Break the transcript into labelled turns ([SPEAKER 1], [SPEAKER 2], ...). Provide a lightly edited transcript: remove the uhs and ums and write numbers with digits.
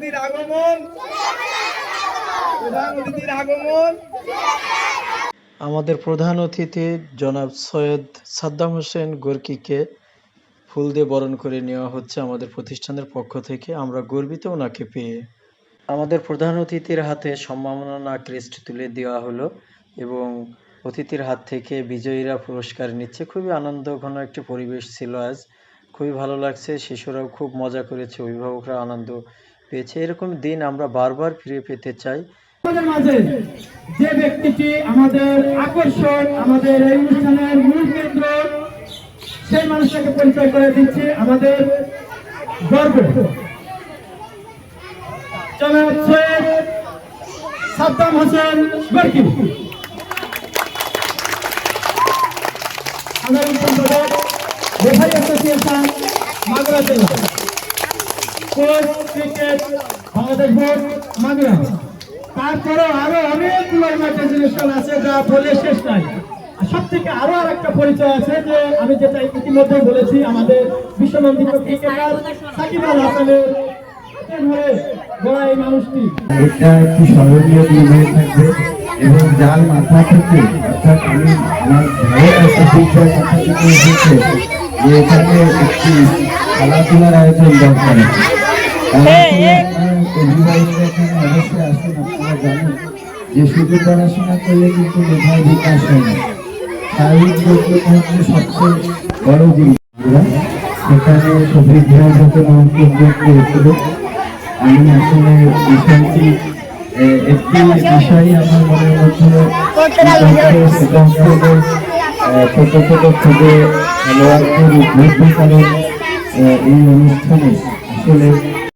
[SPEAKER 1] অতিথির আগমন, প্রধান অতিথির আগমন।
[SPEAKER 2] আমাদের প্রধান অতিথি জনাব সৈয়দ সাদ্দাম হোসেন গর্কিকে ফুল দিয়ে বরণ করে নেওয়া হচ্ছে আমাদের প্রতিষ্ঠানের পক্ষ থেকে। আমরা গর্বিত ওনাকে পেয়ে। আমাদের প্রধান অতিথির হাতে সম্মাননা ক্রেস্ট তুলে দেওয়া হলো এবং অতিথির হাত থেকে বিজয়ীরা পুরস্কার নিচ্ছে। খুবই আনন্দ ঘন একটি পরিবেশ ছিল আজ। খুবই ভালো লাগছে, শিশুরাও খুব মজা করেছে, অভিভাবকরা আনন্দ পেয়েছে। এরকম দিন আমরা বারবার ফিরে পেতে চাই।
[SPEAKER 3] আমাদের মাঝে যে ব্যক্তিটি আমাদের আকর্ষণ, আমাদের এই অনুষ্ঠানের মূল কেন্দ্র, সেই মানুষটাকে পরিচয় করে দিচ্ছে আমাদের গর্ব জনাব সৈয়দ সাদ্দাম হোসেন গর্কি, সাধারণ সম্পাদক রেফারি অ্যাসোসিয়েশন মাগুরা জেলা, coach cricket Bangladesh board Magura. তারপরেও আরো অনেকগুলো ইমার্জেন্সি আছে যা বলে শেষ নাই। সব থেকে আরো আর একটা পরিচয় আছে যে আমি যেটা ইতিমধ্যে বলেছি, আমাদের বিশ্বনন্দিত ক্রিকেটার সাকিব আল হাসানের এই মানুষটি
[SPEAKER 4] এটা একটি স্মরণীয় দিন হয়ে থাকবে এবং যার মাথা থেকে, অর্থাৎ আমি আমার ভাইয়ের একটা পরিচয় মাথা থেকে এসেছে যে এখানে একটি খেলাধুলার আয়োজন দরকার আছে। অভিভাবকরা এখানে অবশ্যই আসেন, আপনারা জানেন যে শুধু পড়াশোনা করলে কিন্তু মেধার বিকাশ হয় না, শারীরিক যোগ্যতা হচ্ছে সবচেয়ে বড় জিনিস। সেখানে শফিক ভাইয়ের সাথে মন্তব্য করেছিল। আমি আসলে বিষয়টি একটি বিষয় আমার মনের মধ্যে সেটা হচ্ছে ছোট ছোট খুদে খেলোয়াড়দের উদ্বুদ্ধ করেন এই অনুষ্ঠানে। আসলে